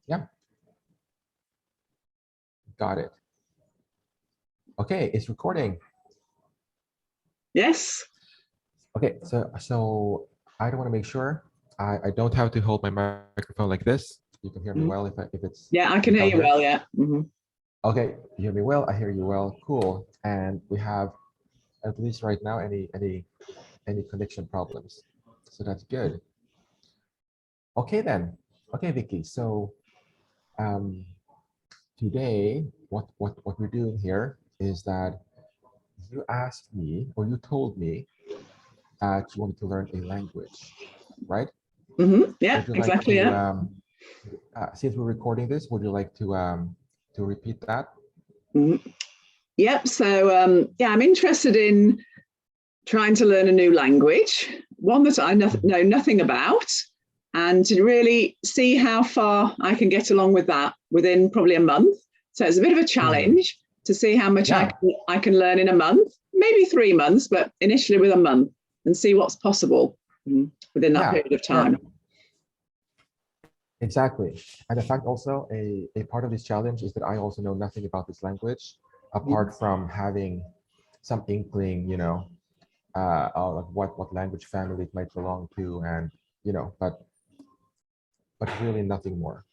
Yeah, got it. Okay, it's recording. Yes. Okay, so I don't want to make sure I don't have to hold my microphone like this. You can hear me well if it's. Yeah, I can hear you well. Yeah. Okay, you hear me well. I hear you well. Cool. And we have, at least right now, any connection problems. So that's good. Okay then. Okay, Vicky. So today, what we're doing here is that you asked me, or you told me that you wanted to learn a language, right? Yeah, exactly. To, Yeah. since we're recording this, would you like to repeat that? Yep. So yeah, I'm interested in trying to learn a new language, one that I know nothing about, and to really see how far I can get along with that within probably a month. So it's a bit of a challenge to see how much I can learn in a month, maybe 3 months, but initially with a month, and see what's possible within that period of time. Sure. Exactly. And in fact, also a part of this challenge is that I also know nothing about this language, apart from having some inkling, you know, of what language family it might belong to, and you know, but really nothing more.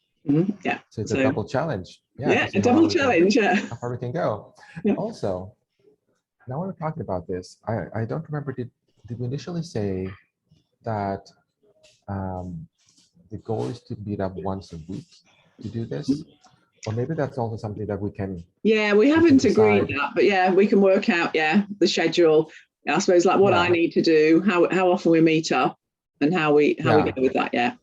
Yeah. So it's a double challenge. Yeah, a double challenge. Yeah. How far we can go. Yeah. Also, now when we're talking about this, I don't remember, did we initially say that the goal is to meet up once a week to do this? Or maybe that's also something that we can. Yeah, we haven't agreed that, but yeah, we can work out, the schedule. I suppose like what I need to do, how often we meet up, and how we go with that. Yeah.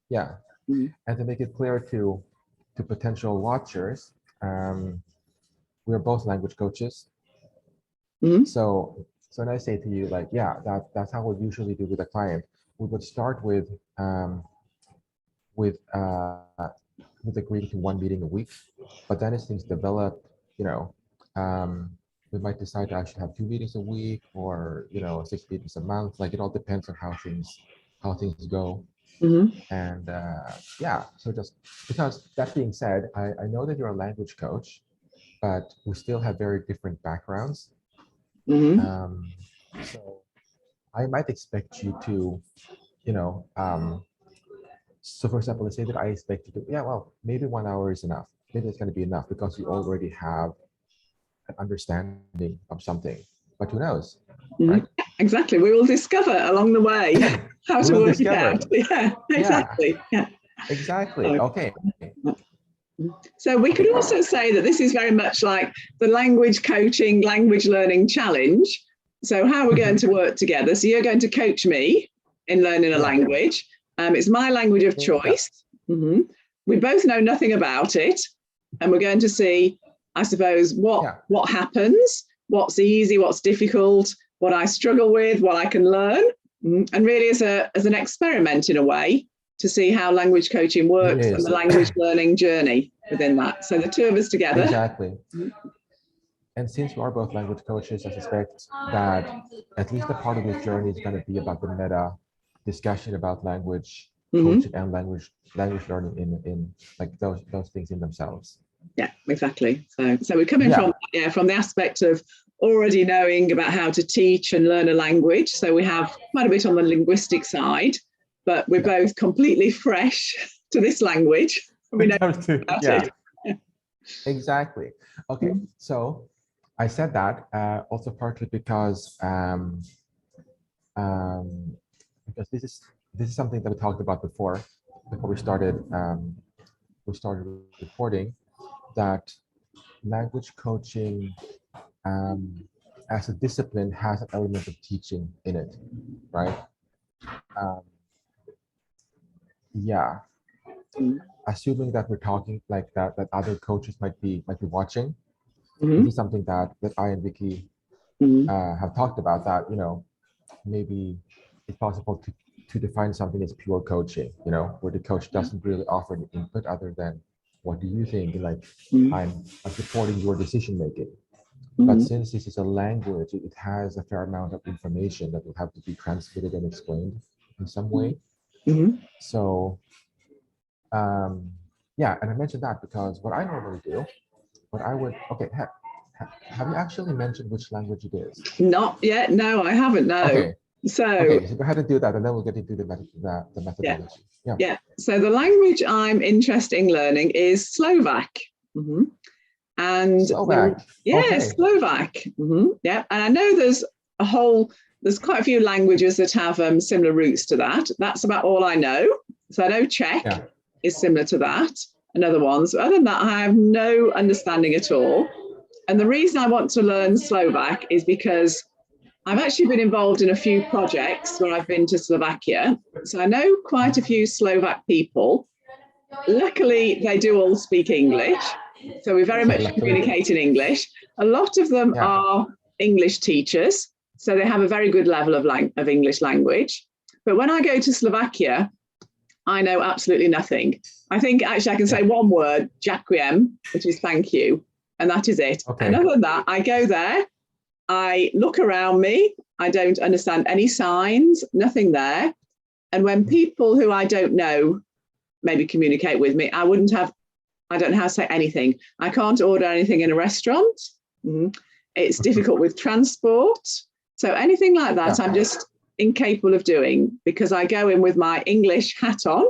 Yeah. And to make it clear to potential watchers, we're both language coaches. So when I say to you, like, yeah, that's how we usually do with a client. We would start with agreeing to one meeting a week, but then as things develop, you know, we might decide to actually have 2 meetings a week, or 6 meetings a month. Like, it all depends on how things go. And yeah, so just because that being said, I know that you're a language coach, but we still have very different backgrounds. So I might expect you to, so for example, let's say that I expect you to, well, maybe 1 hour is enough. Maybe it's going to be enough because you already have an understanding of something. But who knows, right? Exactly. We will discover along the way how to work it out. Yeah, exactly. Yeah. Exactly. Okay. So we could also say that this is very much like the language coaching, language learning challenge. So how we're going to work together. So you're going to coach me in learning a language. It's my language of choice. We both know nothing about it. And we're going to see, I suppose, what happens, what's easy, what's difficult, what I struggle with, what I can learn. And really as an experiment in a way, to see how language coaching works and the language learning journey within that. So the two of us together. Exactly. And since we are both language coaches, I suspect that at least a part of this journey is going to be about the meta discussion about language coaching and language learning in like those things in themselves. Yeah, exactly. So we're coming from the aspect of already knowing about how to teach and learn a language. So we have quite a bit on the linguistic side, but we're both completely fresh to this language. We know about it. Exactly. Okay, so I said that also partly because this is something that we talked about before we started recording, that language coaching as a discipline has an element of teaching in it, right? Yeah. Assuming that we're talking like that other coaches might be watching. This is something that I and Vicky have talked about, that maybe it's possible to define something as pure coaching, where the coach doesn't really offer any input other than what do you think, like I'm supporting your decision making. But since this is a language, it has a fair amount of information that will have to be transmitted and explained in some way. So yeah, and I mentioned that because what I normally do, what I would, okay, have you actually mentioned which language it is? Not yet. No, I haven't. No. Okay. So, okay, so go ahead and do that, and then we'll get into the methodology. Yeah. Yeah. So the language I'm interested in learning is Slovak. Mm-hmm. And Slovak. yeah, Okay. Slovak. Mm-hmm. Yeah. And I know there's quite a few languages that have similar roots to that. That's about all I know. So I know Czech is similar to that and other ones. But other than that, I have no understanding at all. And the reason I want to learn Slovak is because I've actually been involved in a few projects where I've been to Slovakia. So I know quite a few Slovak people. Luckily, they do all speak English. So we very much communicate in English. A lot of them are English teachers. So they have a very good level of English language. But when I go to Slovakia, I know absolutely nothing. I think actually I can say one word, "Ďakujem," which is thank you. And that is it. Okay. And other than that, I go there, I look around me, I don't understand any signs, nothing there. And when people who I don't know maybe communicate with me, I don't know how to say anything. I can't order anything in a restaurant. It's difficult with transport. So anything like that, I'm just incapable of doing because I go in with my English hat on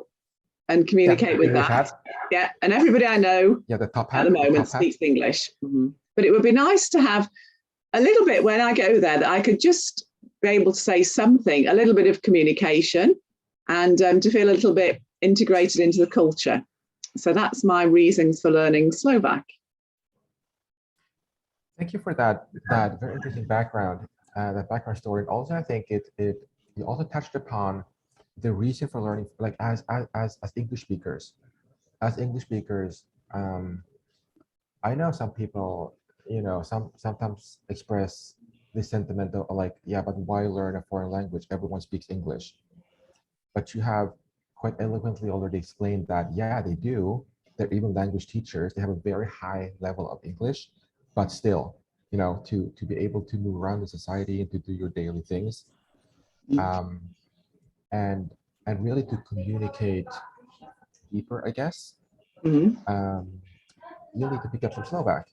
and communicate with that. Hat. Yeah, and everybody I know the top hat, at the moment speaks English. But it would be nice to have a little bit when I go there that I could just be able to say something, a little bit of communication, and to feel a little bit integrated into the culture. So that's my reasons for learning Slovak. Thank you for that very interesting background, that background story. And also, I think you also touched upon the reason for learning, like as English speakers. As English speakers, I know some people, sometimes express this sentimental, like, yeah, but why learn a foreign language? Everyone speaks English. But you have quite eloquently already explained that, yeah, they do. They're even language teachers. They have a very high level of English, but still, to be able to move around the society and to do your daily things, and really to communicate deeper, I guess. You need to pick up some Slovak.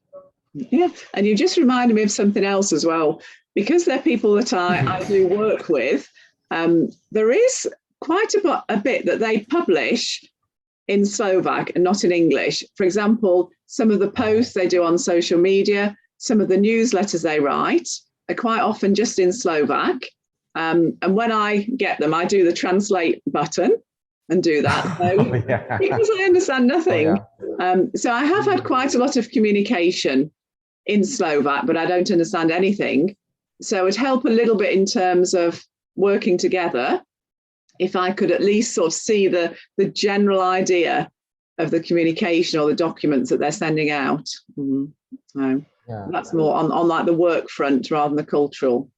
Yeah, and you just reminded me of something else as well. Because they're people that I do work with, there is quite a bit that they publish in Slovak and not in English. For example, some of the posts they do on social media, some of the newsletters they write are quite often just in Slovak. And when I get them, I do the translate button and do that. So, because I understand nothing. So I have had quite a lot of communication in Slovak, but I don't understand anything. So it'd help a little bit in terms of working together if I could at least sort of see the general idea of the communication or the documents that they're sending out. So that's more on like the work front rather than the cultural.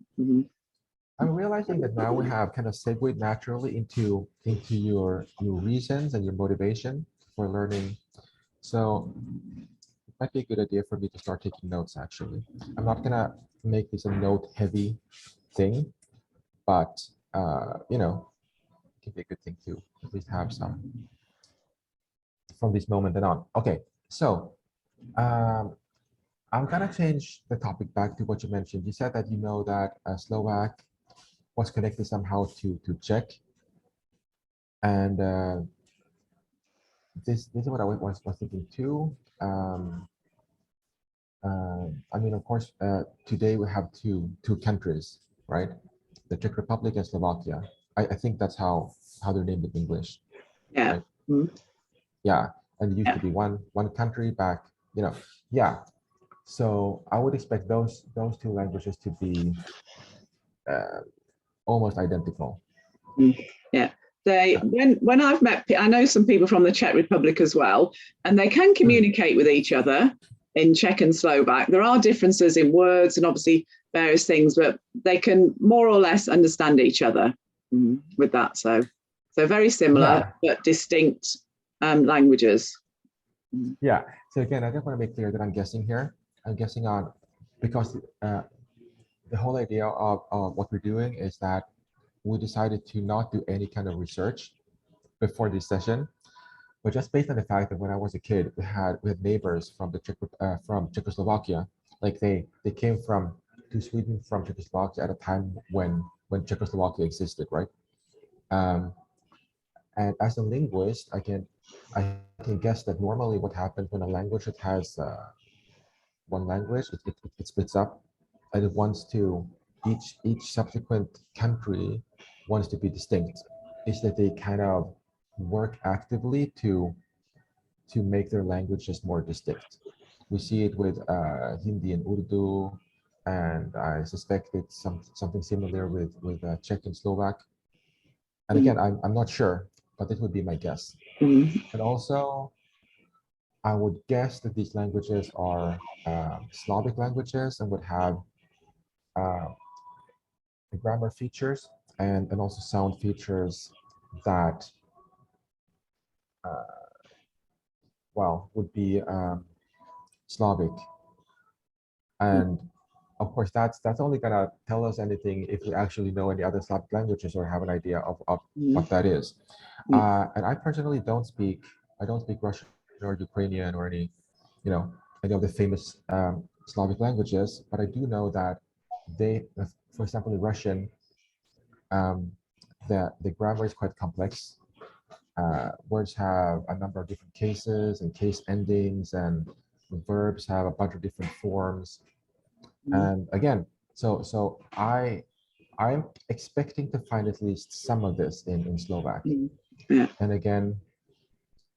I'm realizing that now we have kind of segued naturally into your reasons and your motivation for learning. So it might be a good idea for me to start taking notes, actually. I'm not gonna make this a note-heavy thing, but it can be a good thing to at least have some from this moment and on. Okay, so I'm gonna change the topic back to what you mentioned. You said that you know that Slovak was connected somehow to Czech, and this is what I was thinking too. I mean, of course, today we have two countries, right? The Czech Republic and Slovakia. I think that's how they're named in English. Yeah. Right? Yeah, and it used to be one country back. Yeah. So I would expect those two languages to be almost identical. Yeah. When I've met, I know some people from the Czech Republic as well, and they can communicate with each other in Czech and Slovak. There are differences in words and obviously various things, but they can more or less understand each other with that. So very similar but distinct languages. Yeah. So again, I just want to make clear that I'm guessing here. I'm guessing on because the whole idea of what we're doing is that we decided to not do any kind of research before this session. but just based on the fact that when I was a kid, we had neighbors from from Czechoslovakia. Like they came to Sweden from Czechoslovakia at a time when Czechoslovakia existed, right? Um, and as a linguist, I can guess that normally what happens when a language that has one language, it splits up, and it wants to each subsequent country wants to be distinct. Is that they kind of work actively to make their language just more distinct. We see it with Hindi and Urdu, and I suspect it's something similar with Czech and Slovak. And again, I'm not sure, but it would be my guess. And also, I would guess that these languages are Slavic languages and would have uh, grammar features and also sound features that, well, would be Slavic. And of course, that's only gonna tell us anything if we actually know any other Slavic languages or have an idea of what that is. And I don't speak Russian or Ukrainian or any of the famous Slavic languages, but I do know that for example, in Russian, um, the grammar is quite complex. Words have a number of different cases and case endings, and verbs have a bunch of different forms. And again, so I'm expecting to find at least some of this in Slovak. Yeah. And again,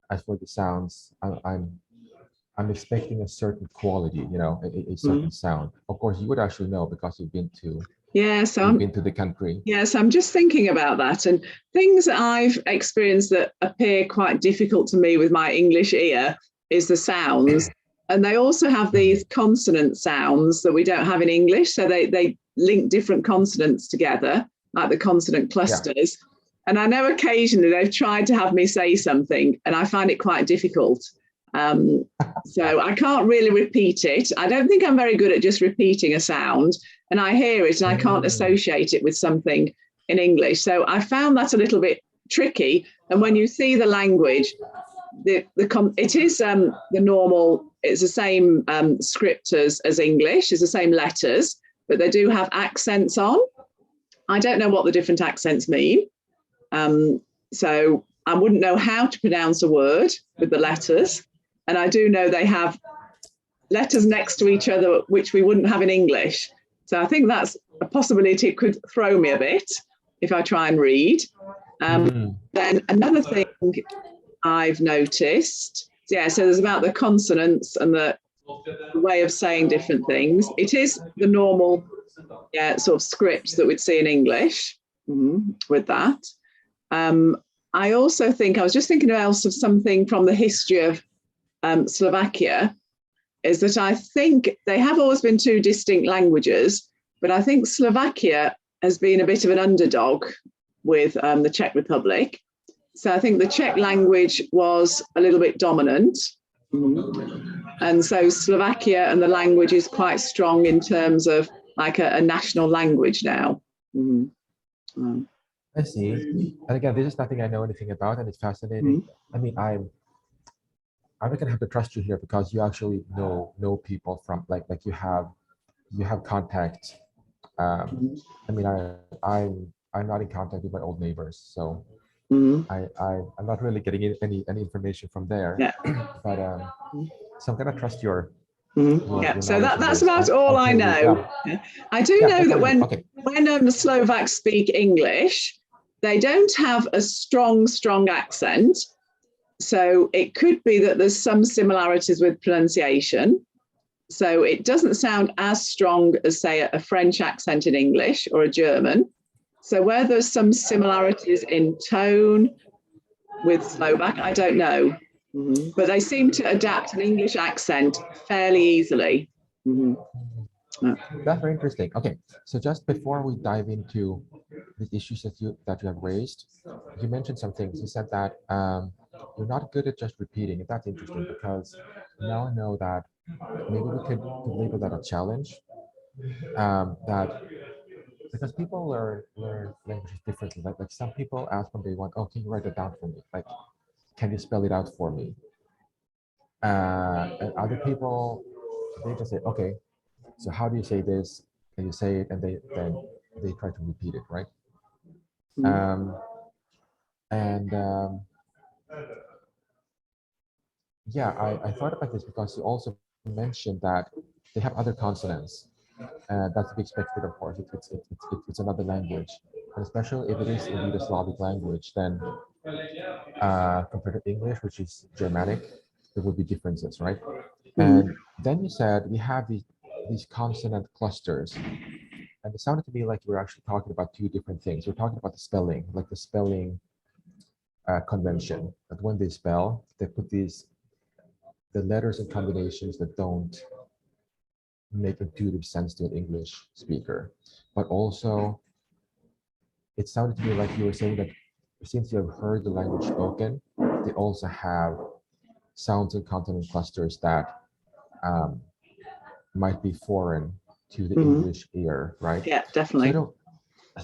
as for the sounds, I'm expecting a certain quality, a certain sound. Of course, you would actually know because you've been to the country. Yes, I'm just thinking about that, and things that I've experienced that appear quite difficult to me with my English ear is the sounds. And they also have these consonant sounds that we don't have in English. So they link different consonants together, like the consonant clusters. Yeah. And I know occasionally they've tried to have me say something, and I find it quite difficult. So I can't really repeat it. I don't think I'm very good at just repeating a sound, and I hear it and I can't associate it with something in English. So I found that a little bit tricky. And when you see the language, it is the normal, it's the same script as English, it's the same letters, but they do have accents on. I don't know what the different accents mean. So I wouldn't know how to pronounce a word with the letters. And I do know they have letters next to each other, which we wouldn't have in English. So I think that's a possibility. It could throw me a bit if I try and read. Then another thing I've noticed, so there's about the consonants and the way of saying different things. It is the normal sort of script that we'd see in English with that. I also think, I was just thinking else of something from the history of Slovakia, is that I think they have always been two distinct languages, but I think Slovakia has been a bit of an underdog with the Czech Republic. So I think the Czech language was a little bit dominant. And so Slovakia and the language is quite strong in terms of like a national language now. I see. And again, this is nothing I know anything about, and it's fascinating. I mean, I'm not gonna have to trust you here because you actually know people from like you have contact. I mean, I'm not in contact with my old neighbors, so I'm not really getting any information from there. Yeah. But so I'm gonna trust your so that's about all I know. Yeah. I do know that when the Slovaks speak English, they don't have a strong accent. So it could be that there's some similarities with pronunciation. So it doesn't sound as strong as, say, a French accent in English or a German. So where there's some similarities in tone with Slovak, I don't know. But they seem to adapt an English accent fairly easily. That's very interesting. Okay, so just before we dive into the issues that you have raised, you mentioned some things. You said that you're not good at just repeating. And that's interesting because now I know that maybe we could label that a challenge. That because people learn languages differently. Like some people ask when they want, oh, can you write it down for me? Like can you spell it out for me? And other people, they just say, okay, so how do you say this? And you say it, and then they try to repeat it, right? Yeah, I thought about this because you also mentioned that they have other consonants. That's to be expected, of course. It's another language, and especially if it is indeed a Slavic language, then compared to English, which is Germanic, there would be differences, right? And then you said we have these consonant clusters, and it sounded to me like we're actually talking about two different things. We're talking about the spelling, like the spelling convention. That when they spell, they put the letters and combinations that don't make intuitive sense to an English speaker. But also, it sounded to me like you were saying that since you have heard the language spoken, they also have sounds and consonant clusters that might be foreign to the English ear, right? Yeah, definitely. So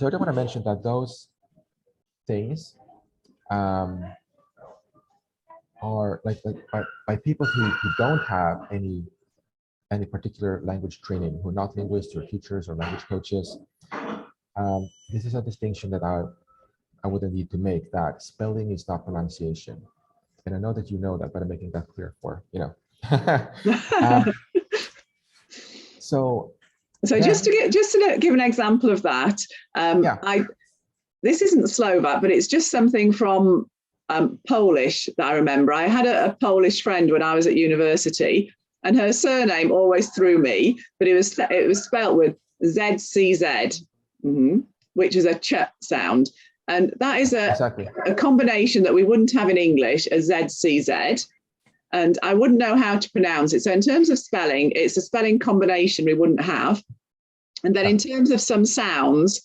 I don't want to mention that those things are like by people who don't have any particular language training, who are not linguists or teachers or language coaches. This is a distinction that I would need to make, that spelling is not pronunciation. And I know that you know that, but I'm making that clear for, So just to give an example of that, this isn't Slovak, but it's just something from Polish that I remember. I had a Polish friend when I was at university, and her surname always threw me, but it was spelt with ZCZ, which is a ch sound. And that is a combination that we wouldn't have in English, a ZCZ. And I wouldn't know how to pronounce it. So in terms of spelling, it's a spelling combination we wouldn't have. And then in terms of some sounds,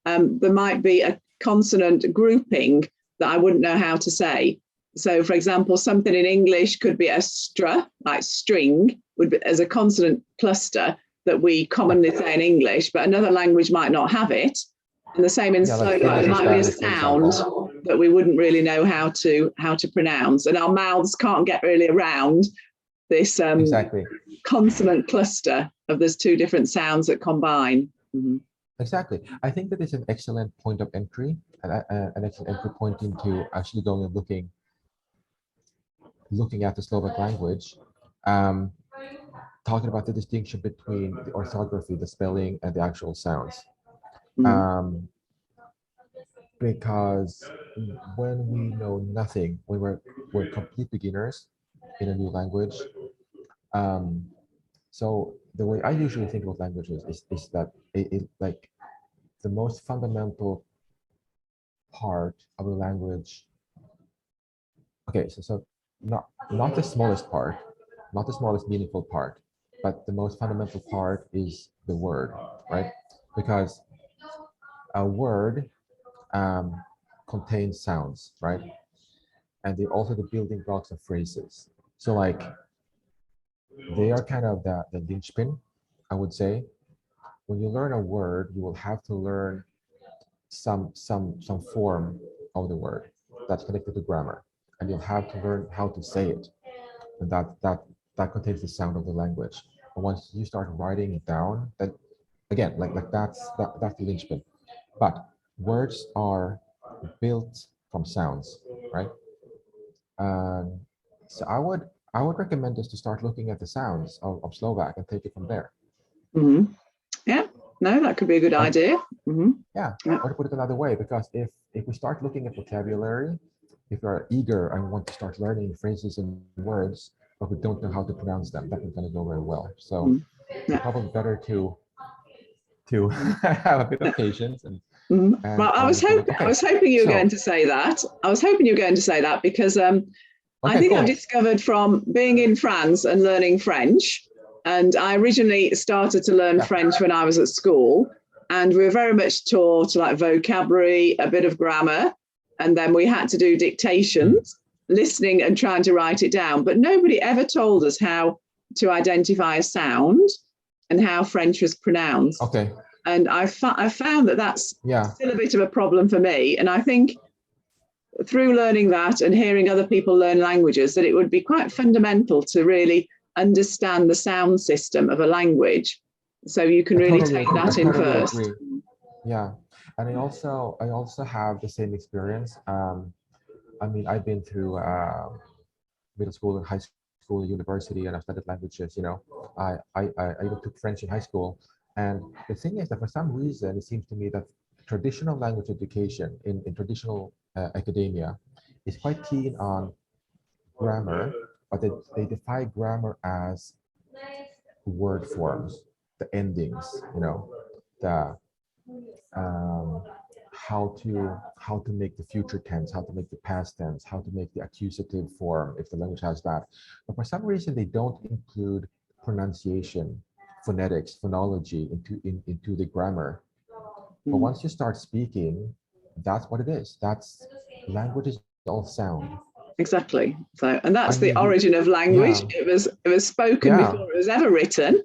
there might be a consonant grouping that I wouldn't know how to say. So for example, something in English could be a stra, like string, would be as a consonant cluster that we commonly say in English, but another language might not have it. And the same in Slovak, there might be a sound that we wouldn't really know how to pronounce, and our mouths can't get really around this consonant cluster of those two different sounds that combine. Exactly. I think that is an excellent point of entry, an excellent entry point into actually going and looking at the Slovak language, talking about the distinction between the orthography, the spelling, and the actual sounds. Because when we know nothing, when we're complete beginners in a new language, so the way I usually think about languages is that it like the most fundamental part of a language. Okay, so not the smallest part, not the smallest meaningful part, but the most fundamental part is the word, right? Because a word contains sounds, right? And they're also the building blocks of phrases. So like they are kind of the linchpin, I would say. When you learn a word, you will have to learn some form of the word that's connected to grammar, and you'll have to learn how to say it, and that contains the sound of the language. And once you start writing it down, then again, like that's the linchpin. But words are built from sounds, right? So I would recommend us to start looking at the sounds of Slovak and take it from there. Yeah, no, that could be a good idea. Yeah, or to put it another way, because if we start looking at vocabulary, if we are eager and want to start learning phrases and words, but we don't know how to pronounce them, that isn't going to go very well. So it's probably better to have a bit of patience and well, I was hoping you were going to say that. I was hoping you were going to say that because I think I've discovered from being in France and learning French, and I originally started to learn French when I was at school, and we were very much taught like vocabulary, a bit of grammar, and then we had to do dictations, listening and trying to write it down. But nobody ever told us how to identify a sound and how French was pronounced. Okay. And I found that that's still a bit of a problem for me. And I think through learning that and hearing other people learn languages, that it would be quite fundamental to really understand the sound system of a language. So you can really take that in first. Agree. Yeah, and I also have the same experience. I mean, I've been through middle school and high school, university, and I've studied languages. You know, I even took French in high school. And the thing is that for some reason, it seems to me that traditional language education in traditional academia is quite keen on grammar, but they define grammar as word forms, the endings, you know, the how to make the future tense, how to make the past tense, how to make the accusative form if the language has that. But for some reason, they don't include pronunciation, phonetics, phonology into the grammar. But once you start speaking, that's what it is. That's language is all sound. Exactly. So, and that's the origin of language. Yeah. It was spoken before it was ever written.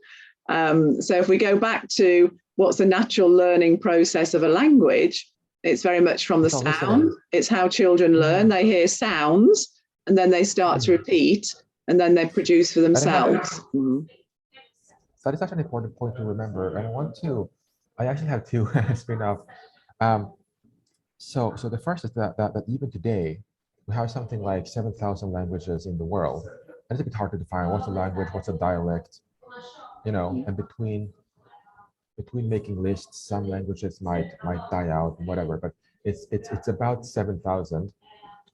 So if we go back to what's the natural learning process of a language, it's very much from the sound. Listening. It's how children learn. They hear sounds and then they start to repeat and then they produce for themselves. That is such an important point to remember. And I actually have two spin off. So the first is that even today, we have something like 7,000 languages in the world. And it's a bit hard to define what's a language, what's a dialect, you know, and between making lists, some languages might die out and whatever, but it's about 7,000.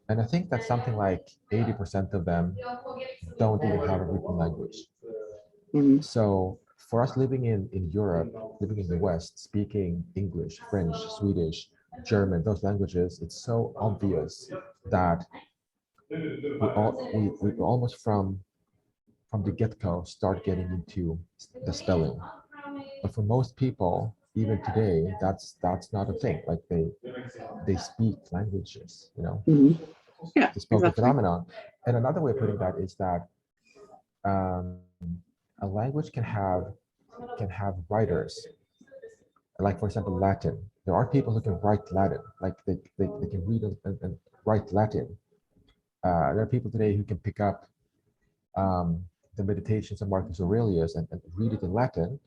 And I think that something like 80% of them don't even have a written language. So for us living in Europe, living in the West, speaking English, French, Swedish, German, those languages, it's so obvious that we almost from the get-go start getting into the spelling. But for most people, even today, that's not a thing. Like they speak languages, you know. Yeah, the spoken phenomenon. And another way of putting that is that a language can have writers. Like for example, Latin. There are people who can write Latin, like they can read and write Latin. There are people today who can pick up the Meditations of Marcus Aurelius and read it in Latin,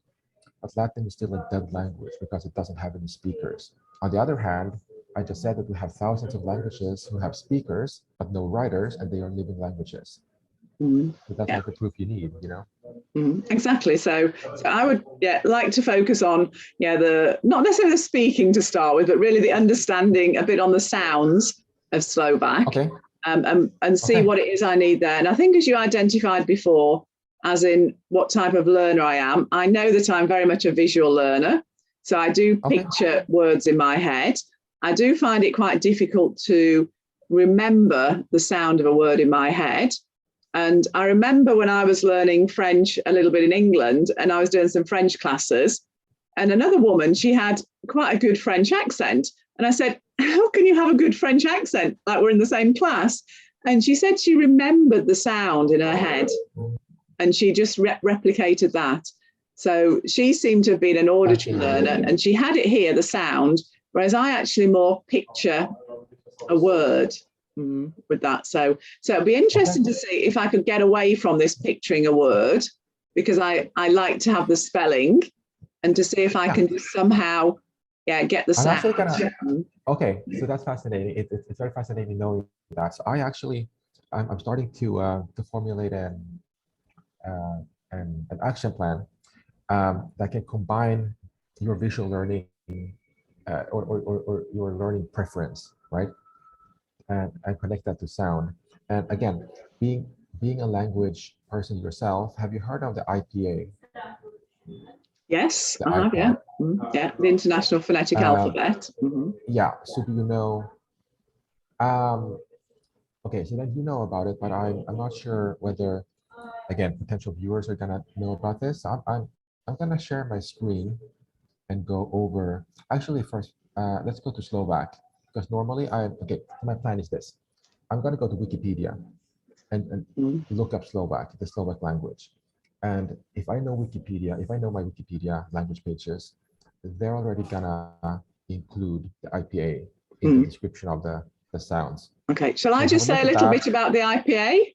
but Latin is still a dead language because it doesn't have any speakers. On the other hand, I just said that we have thousands of languages who have speakers, but no writers, and they are living languages. So that's like the proof you need, you know? Exactly. So I would like to focus on the not necessarily the speaking to start with, but really the understanding a bit on the sounds of Slovak. Okay. And see what it is I need there. And I think as you identified before, as in what type of learner I am, I know that I'm very much a visual learner. So I do picture words in my head. I do find it quite difficult to remember the sound of a word in my head. And I remember when I was learning French a little bit in England and I was doing some French classes, and another woman, she had quite a good French accent. And I said, how can you have a good French accent? Like we're in the same class. And she said she remembered the sound in her head and she just replicated that. So she seemed to have been an auditory learner and she had it here, the sound, whereas I actually more picture a word with that. So it'd be interesting to see if I could get away from this picturing a word, because I like to have the spelling, and to see if I can just somehow get the sound. Okay, so that's fascinating. It's very fascinating knowing that. So I'm starting to formulate an action plan that can combine your visual learning or your learning preference, right? And connect that to sound. And again, being a language person yourself, have you heard of the IPA? Yes, I have, yeah. The International Phonetic Alphabet. Yeah, so do you know, okay, so then you know about it, but I'm not sure whether, again, potential viewers are gonna know about this. So I'm gonna share my screen and go over, actually first, let's go to Slovak, because normally my plan is this. I'm gonna go to Wikipedia and look up Slovak, the Slovak language. And if I know Wikipedia, if I know my Wikipedia language pages, they're already gonna include the IPA in the description of the the sounds. Okay, shall I So just say a little bit about the IPA?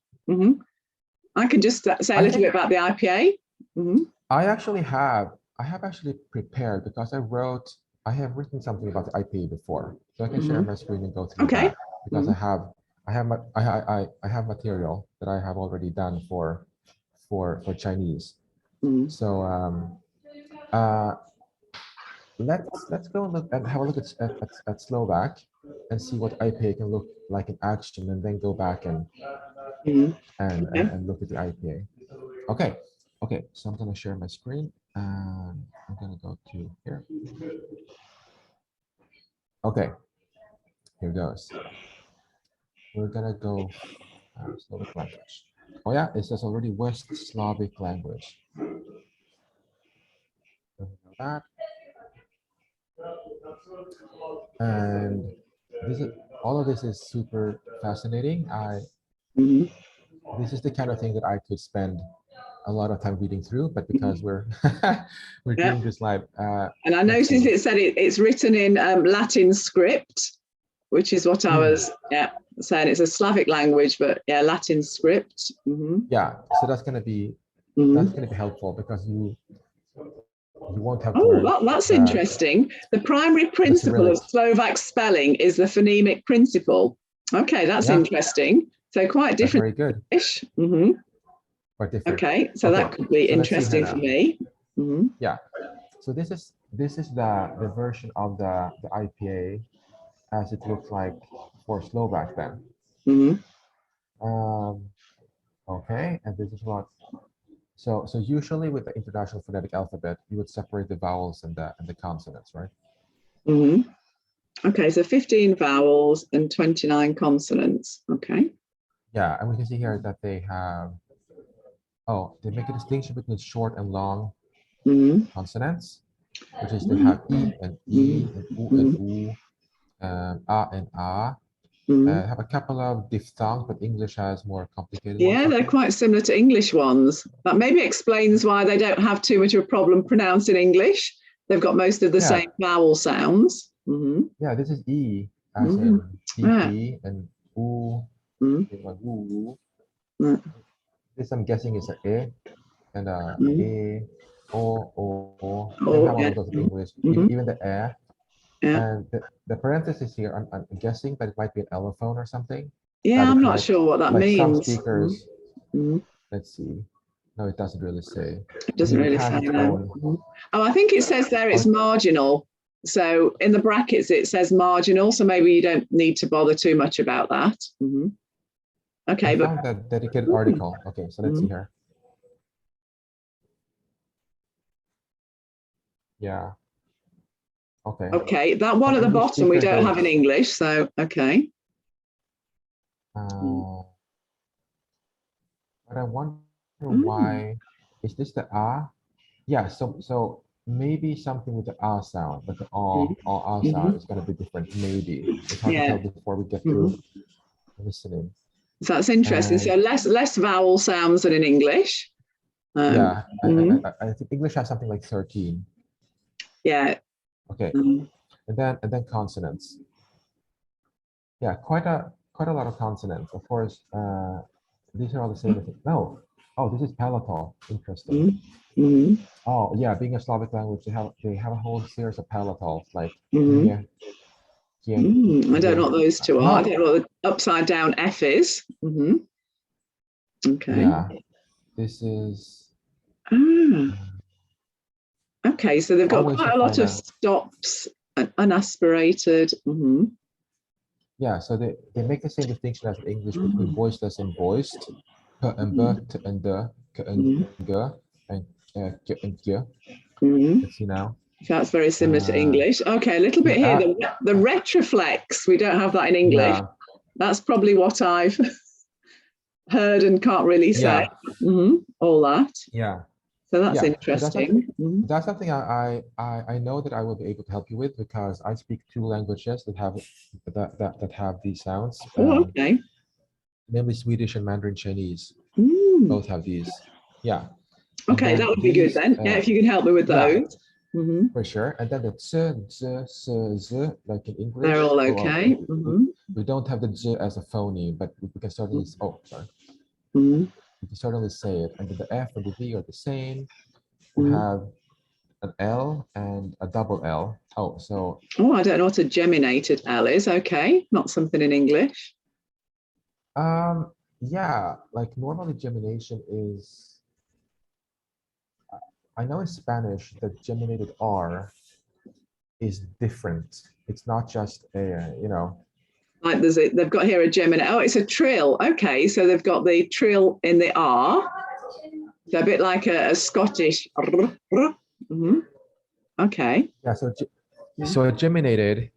I can just say a little bit about the IPA. I have actually prepared because I have written something about the IPA before, so I can share my screen and go through that because I have material that I have already done for Chinese. So let's go and look and have a look at Slovak and see what IPA can look like in action, and then go back and look at the IPA. Okay, so I'm gonna share my screen and I'm gonna go to here. Okay, here goes. We're gonna go Slavic language. Oh yeah, it says already West Slavic language. That. And all of this is super fascinating. This is the kind of thing that I could spend a lot of time reading through, but because we're doing this live. And I noticed it said it's written in Latin script, which is what I was saying. It's a Slavic language, but Latin script. Yeah, so that's gonna be helpful because you won't have to learn. Oh, that's interesting. The primary principle of Slovak spelling is the phonemic principle. Okay, that's interesting. So quite different. That's very good. Ish. Quite different. Okay, so that could be interesting for me. Yeah. So this is the version of the IPA as it looks like for Slovak then. Okay, and this is what. So usually with the International Phonetic Alphabet, you would separate the vowels and the consonants, right? Okay, so 15 vowels and 29 consonants. Okay. Yeah, and we can see here that they have. Oh, they make a distinction between short and long consonants, which is they have E and U and U, A and A. Have a couple of diphthongs, but English has more complicated ones. Yeah, they're quite similar to English ones. That maybe explains why they don't have too much of a problem pronouncing English. They've got most of the same vowel sounds. Yeah, this is E as in E and U. This I'm guessing is an E and E, O. They have all of those in English, even the E. And the parenthesis here, I'm guessing that it might be an allophone or something. Yeah, I'm not sure what that means. Some speakers, let's see. No, it doesn't really say. It doesn't really say that. Oh, I think it says there it's marginal. So in the brackets, it says marginal. So maybe you don't need to bother too much about that. Okay, I found that dedicated article. Okay, so let's see here. Yeah. Okay. Okay, that one at the bottom we don't have in English, so okay. But I wonder why is this the A? Yeah, so maybe something with the A sound, but the A sound is going to be different. Maybe it's hard to tell before we get through listening. So that's interesting. So less vowel sounds than in English. I think English has something like 13. Yeah. Okay, and then consonants. Yeah, quite a lot of consonants. Of course, these are all the same. No, this is palatal. Interesting. Oh yeah, being a Slavic language, they have a whole series of palatals like. I don't know what those two are. I don't know what the upside down F is. Okay. Yeah, this is. Okay, so they've got quite a lot of stops, unaspirated. Yeah, so they make the same distinction as in English between voiceless and voiced, k and b, t and d, k and g, and k and g. Let's see now. That's very similar to English. Okay, a little bit here. The retroflex, we don't have that in English. Yeah. That's probably what I've heard and can't really say. All that. Yeah. So that's interesting. So that's something I know that I will be able to help you with because I speak 2 languages that have these sounds. Okay. Namely Swedish and Mandarin Chinese. Both have these. Yeah. Okay, that would be good then. Yeah, if you can help me with those. for sure. And then the z, like in English. They're all okay. We don't have the z as a phoneme, but we can certainly, oh, sorry. We can certainly say it. And then the F and the V are the same. We have an L and a double L. Oh, so. Oh, I don't know what a geminated L is. Okay, not something in English. Yeah, like normally gemination is, I know in Spanish that geminated R is different. It's not just a, Like they've got here a geminate. Oh, it's a trill. Okay, so they've got the trill in the R. So a bit like a Scottish. Okay. Yeah, so a geminated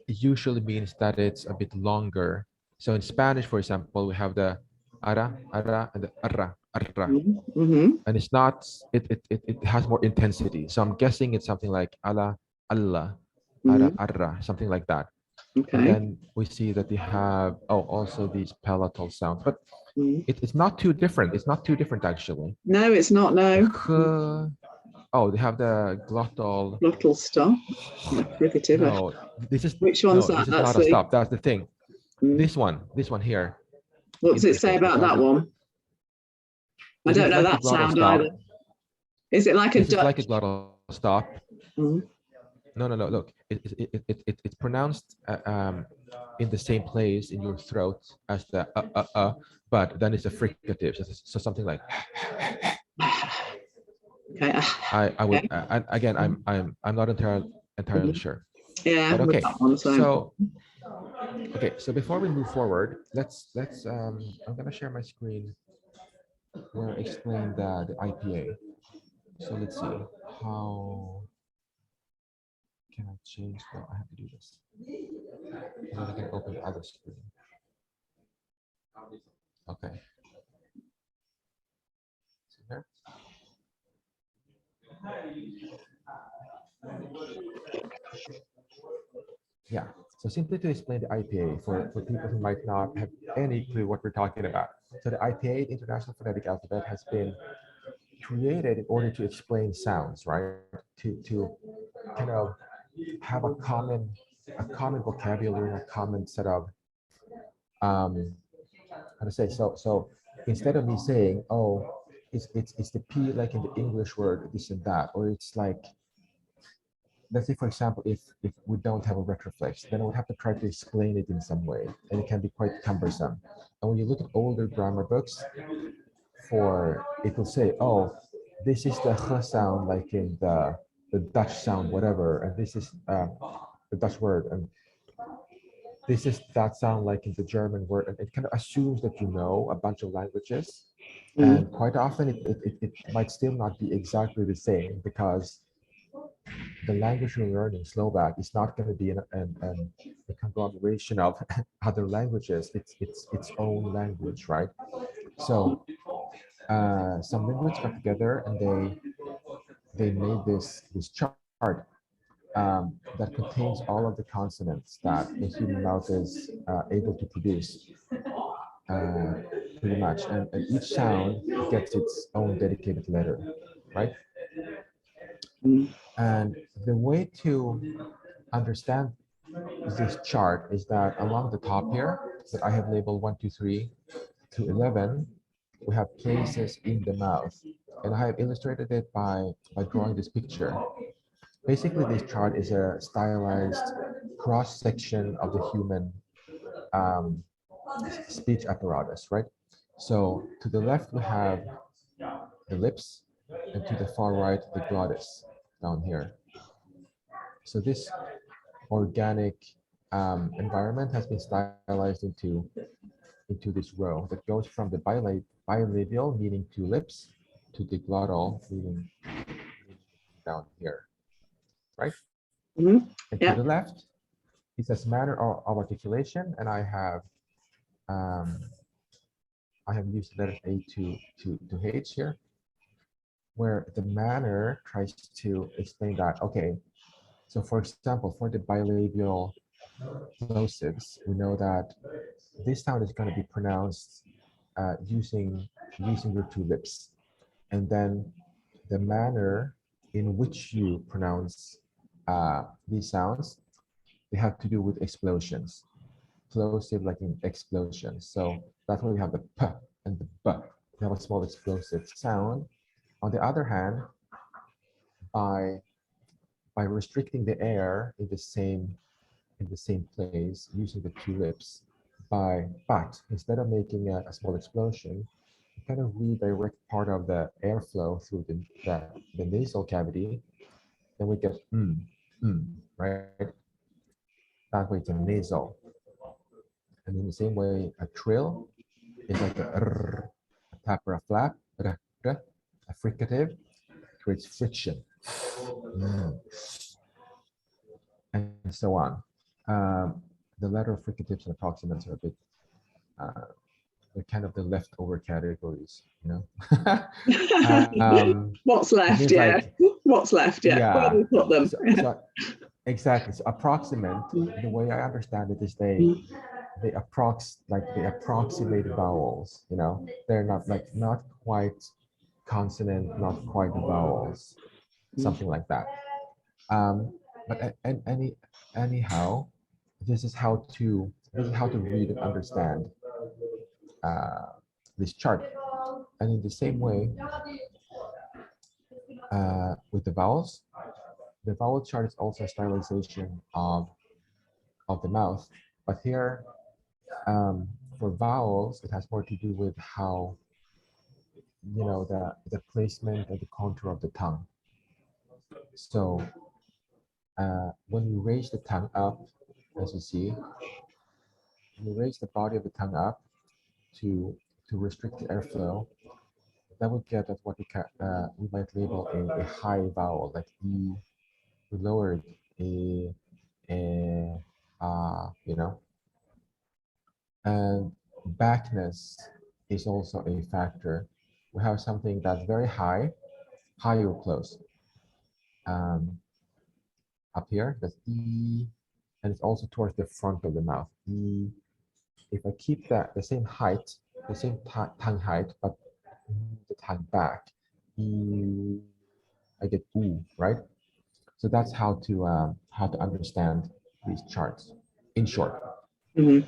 usually means that it's a bit longer. So in Spanish, for example, we have the ara, and the arra. And it's not, it has more intensity. So I'm guessing it's something like ala, alla, ara, arra, something like that. Okay. And then we see that they have, also these palatal sounds, but it's not too different. It's not too different, actually. No, it's not, no. They have the glottal. Glottal stop. Fricative. No, this is, which one's that? This is not a stop. That's the thing. This one here. What does it say about that one? I don't know that sound either. Is it like a Dutch? It's like a glottal stop. No. Look, it's pronounced in the same place in your throat as the but then it's a fricative. So something like. Okay. I would again. I'm not entirely sure. Yeah. But okay. So before we move forward, let's I'm gonna share my screen where I explain the IPA. So let's see how can I change. No, I have to do this. And then I can open the other screen. Okay. See here. Yeah, so simply to explain the IPA for people who might not have any clue what we're talking about. So the IPA, the International Phonetic Alphabet, has been created in order to explain sounds, right? To kind of have a common vocabulary, a common set of how to say. So instead of me saying, oh, it's the P like in the English word this and that, or it's like, let's say, for example, if we don't have a retroflex, then I would have to try to explain it in some way, and it can be quite cumbersome. And when you look at older grammar books, it will say, oh, this is the h sound like in the Dutch sound, whatever, and this is the Dutch word, and this is that sound like in the German word, and it kind of assumes that you know a bunch of languages, and quite often it might still not be exactly the same, because the language you're learning, Slovak, is not going to be a conglomeration of other languages. It's its own language, right? So some linguists got together and they made this chart that contains all of the consonants that the human mouth is able to produce, pretty much, and each sound gets its own dedicated letter, right? And the way to understand this chart is that along the top here, that I have labeled 1, 2, 3 to 11, we have places in the mouth. And I have illustrated it by drawing this picture. Basically, this chart is a stylized cross-section of the human speech apparatus, right? So to the left, we have the lips, and to the far right, the glottis down here. So this organic environment has been stylized into this row that goes from the bilabial, meaning two lips, to the glottal, meaning down here, right? And to the left, it says manner of articulation, and I have used letters A to H here, where the manner tries to explain that, okay, so for example, for the bilabial plosives, we know that this sound is going to be pronounced using your two lips. And then the manner in which you pronounce these sounds, they have to do with explosions, plosive like in explosions. So that's why we have the p and the b. We have a small explosive sound. On the other hand, by restricting the air in the same place using the two lips, but instead of making a small explosion, you kind of redirect part of the airflow through the nasal cavity. Then we get right? That way it's a nasal. And in the same way, a trill is like a tap or a flap, a fricative creates friction. And so on. The letter fricatives and approximants are a bit, they're kind of the leftover categories, you know. What's left? Yeah. Like, what's left? Yeah. Yeah. Where do we put them? Exactly. So approximant, the way I understand it is they approximate vowels, you know. They're not quite consonant, not quite vowels, something like that. But anyhow, this is how to read and understand this chart. And in the same way, with the vowels chart is also a stylization of the mouth. But here, for vowels, it has more to do with how, you know, the placement and the contour of the tongue. So when you raise the tongue up, as you see, when you raise the body of the tongue up to restrict the airflow, that would get at what we might label a high vowel, like E. We lower it, you know. And backness is also a factor. We have something that's very high or close. Up here, that's E, and it's also towards the front of the mouth. E. If I keep the same height, the same tongue height, but the tongue back, E, I get oo, right? So that's how to understand these charts in short. Mm-hmm.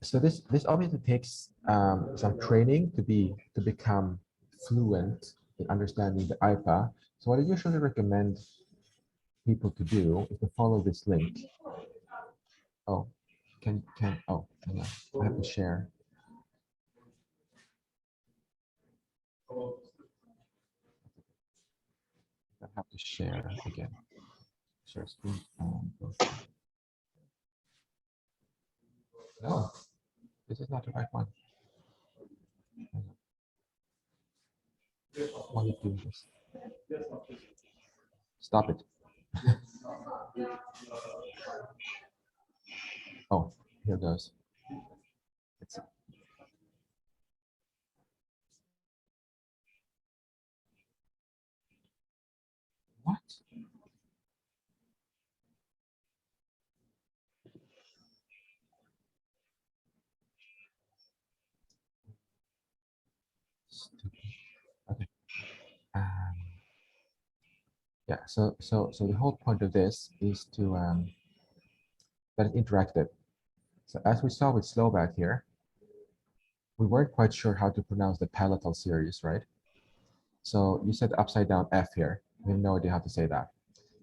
So this obviously takes some training to become fluent in understanding the IPA. So what I usually recommend people to do is to follow this link. Oh, oh, hang on. I have to share. I have to share again. Share screen. No, this is not the right one. Why are you doing this? Stop it. Oh, here goes. Let's see. What? Stupid. Okay. Yeah. So the whole point of this is to that it's interactive. So as we saw with Slovak here, we weren't quite sure how to pronounce the palatal series, right? So you said upside down F here. We have no idea how to say that.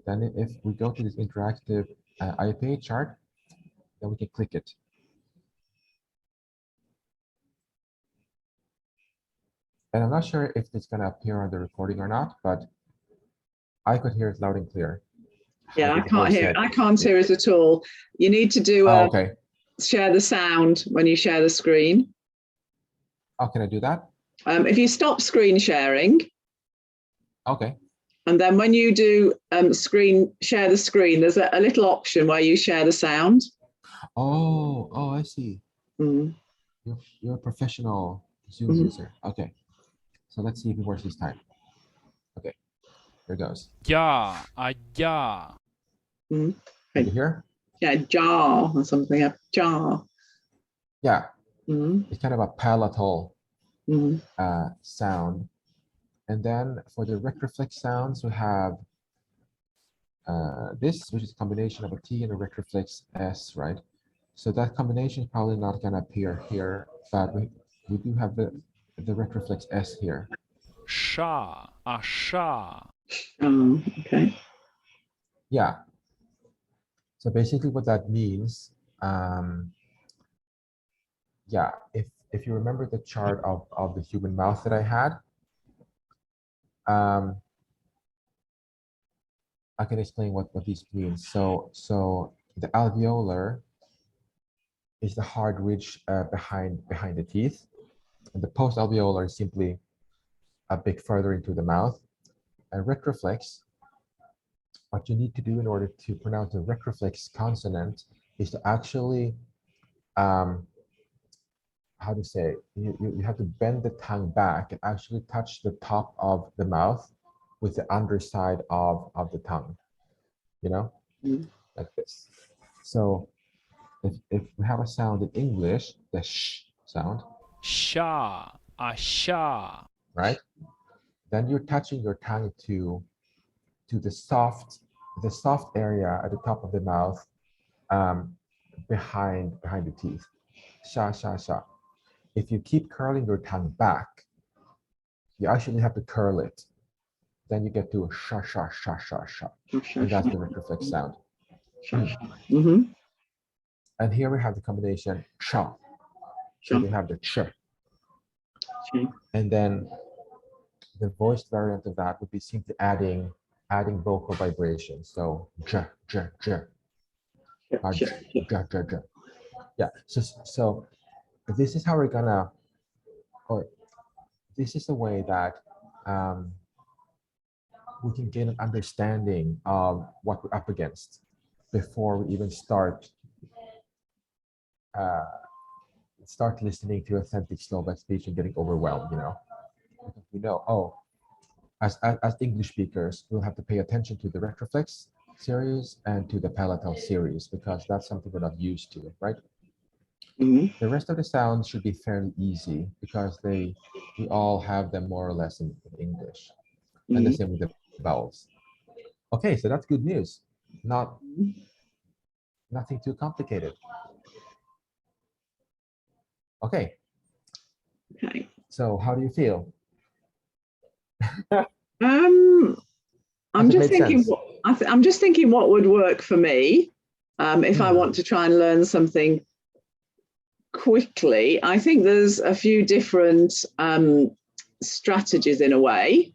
Then if we go to this interactive IPA chart, then we can click it. And I'm not sure if it's going to appear on the recording or not, but I could hear it loud and clear. Yeah, I can't hear it. I can't hear it at all. You need to do okay. Share the sound when you share the screen. Oh, can I do that? If you stop screen sharing. Okay. And then when you do share the screen, there's a little option where you share the sound. Oh, I see. Mm. You're a professional Zoom user. Okay. So let's see if it works this time. Okay. Here goes. Ja, ja. Can you hear? Yeah, jaw or something. Jaw. Yeah. It's kind of a palatal sound. And then for the retroflex sounds, we have this, which is a combination of a T and a retroflex S, right? So that combination is probably not going to appear here, but we do have the retroflex S here. Sha, sha. Okay. Yeah. So basically what that means, yeah, if you remember the chart of the human mouth that I had, I can explain what these mean. So the alveolar is the hard ridge behind the teeth, and the post-alveolar is simply a bit further into the mouth. And retroflex, what you need to do in order to pronounce the retroflex consonant is to actually, how to say, you have to bend the tongue back and actually touch the top of the mouth with the underside of the tongue, you know, like this. So if we have a sound in English, the sh sound, Sha, sha. right? Then you're touching your tongue to the soft area at the top of the mouth, behind the teeth. Sha, sha, sha. If you keep curling your tongue back, you actually have to curl it. Then you get to a sha, sha, sha, sha, sha. And that's the retroflex sound. And here we have the combination cha. So we have the ch. And then the voiced variant of that would be simply adding vocal vibration. So j, j, j. J, j, j, j. Yeah. So this is how we're gonna, or this is the way that we can gain an understanding of what we're up against before we even start listening to authentic Slovak speech and getting overwhelmed, you know. Because we know, oh, as English speakers, we'll have to pay attention to the retroflex series and to the palatal series because that's something we're not used to, right? The rest of the sounds should be fairly easy because we all have them more or less in English. And the same with the vowels. Okay, so that's good news. Nothing too complicated. Okay. So how do you feel? I'm just thinking. I'm just thinking what would work for me if I want to try and learn something quickly. I think there's a few different strategies in a way.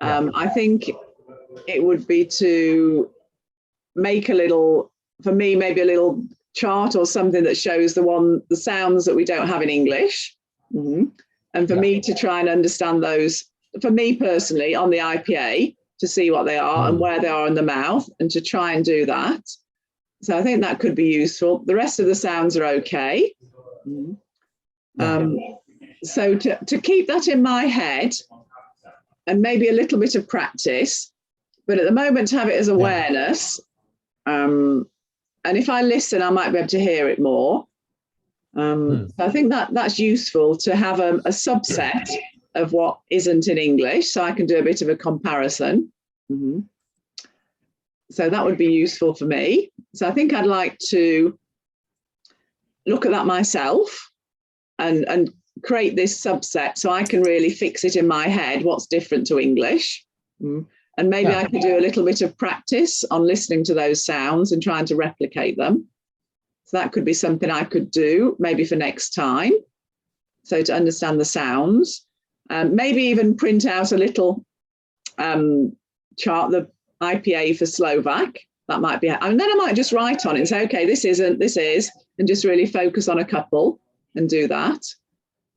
I think it would be to make a little, for me, maybe a little chart or something that shows the sounds that we don't have in English. And for me to try and understand those, for me personally, on the IPA, to see what they are and where they are in the mouth, and to try and do that. So I think that could be useful. The rest of the sounds are okay. So to keep that in my head, and maybe a little bit of practice, but at the moment to have it as awareness. And if I listen, I might be able to hear it more. So I think that's useful to have a subset of what isn't in English, so I can do a bit of a comparison. So that would be useful for me. So I think I'd like to look at that myself and create this subset so I can really fix it in my head, what's different to English. And maybe I could do a little bit of practice on listening to those sounds and trying to replicate them. So that could be something I could do maybe for next time. So to understand the sounds, maybe even print out a little chart, the IPA for Slovak. That might be, and then I might just write on it and say, okay, this isn't, this is, and just really focus on a couple and do that.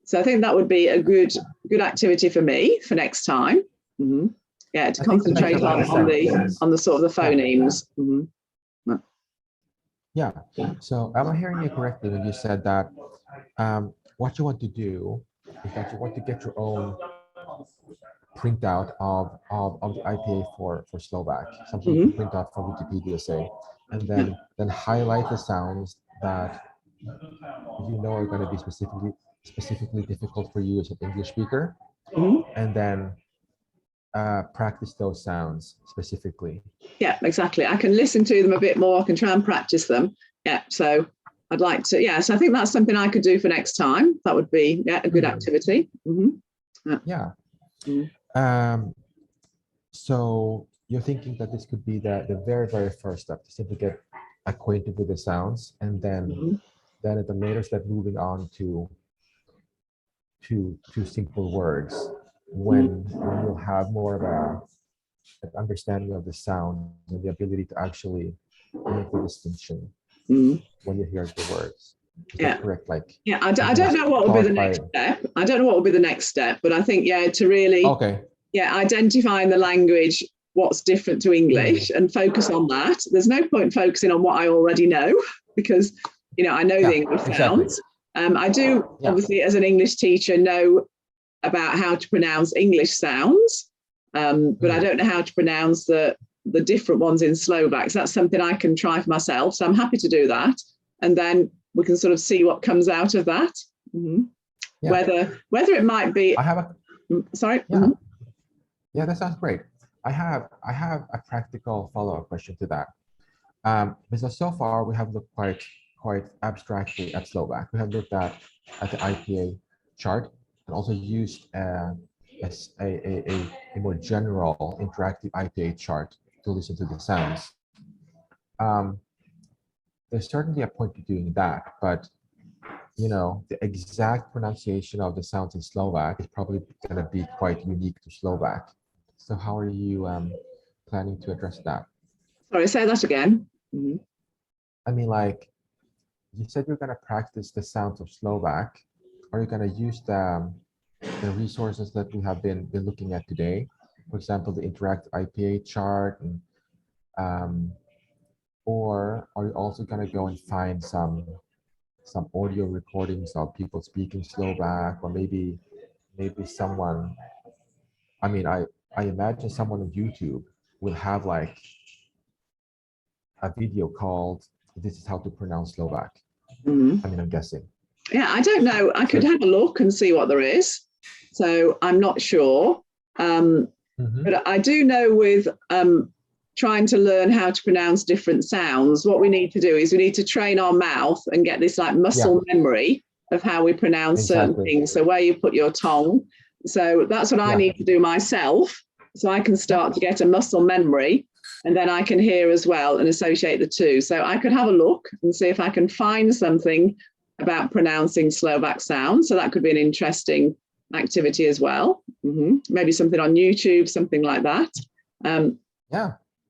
So I think that would be a good activity for me for next time. Yeah, to concentrate on the sort of the phonemes. Yeah. So am I hearing you correctly when you said that what you want to do is that you want to get your own printout of the IPA for Slovak, something you can print out from Wikipedia, say, and then highlight the sounds that you know are going to be specifically difficult for you as an English speaker, and then practice those sounds specifically. Yeah, exactly. I can listen to them a bit more. I can try and practice them. Yeah, so I'd like to, yeah, so I think that's something I could do for next time. That would be a good activity. Yeah. So you're thinking that this could be the very, very first step, to simply get acquainted with the sounds, and then at the later step, moving on to simple words when you'll have more of an understanding of the sound and the ability to actually make the distinction when you hear the words. Is that correct? Like, yeah, I don't know what will be the next step. I don't know what will be the next step, but I think, yeah, to really, identify in the language what's different to English and focus on that. There's no point focusing on what I already know, because, you know, I know the English sounds. I do, obviously, as an English teacher, know about how to pronounce English sounds, but I don't know how to pronounce the different ones in Slovak. So that's something I can try for myself. So I'm happy to do that. And then we can sort of see what comes out of that. Whether it might be. I have a. Sorry. Yeah, that sounds great. I have a practical follow-up question to that. Because so far we have looked quite abstractly at Slovak. We have looked at the IPA chart and also used a more general interactive IPA chart to listen to the sounds. There's certainly a point to doing that, but you know, the exact pronunciation of the sounds in Slovak is probably going to be quite unique to Slovak. So how are you planning to address that? Sorry, say that again. I mean, like, you said you're going to practice the sounds of Slovak. Are you going to use the resources that we have been looking at today? For example, the interactive IPA chart, and, or are you also going to go and find some audio recordings of people speaking Slovak, or maybe someone, I mean, I imagine someone on YouTube will have like a video called "This is how to pronounce Slovak." I mean, I'm guessing. Yeah, I don't know. I could have a look and see what there is. So I'm not sure. But I do know with trying to learn how to pronounce different sounds, what we need to do is we need to train our mouth and get this like muscle memory of how we pronounce certain things. So where you put your tongue. So that's what I need to do myself. So I can start to get a muscle memory, and then I can hear as well and associate the two. So I could have a look and see if I can find something about pronouncing Slovak sounds. So that could be an interesting activity as well. Maybe something on YouTube, something like that.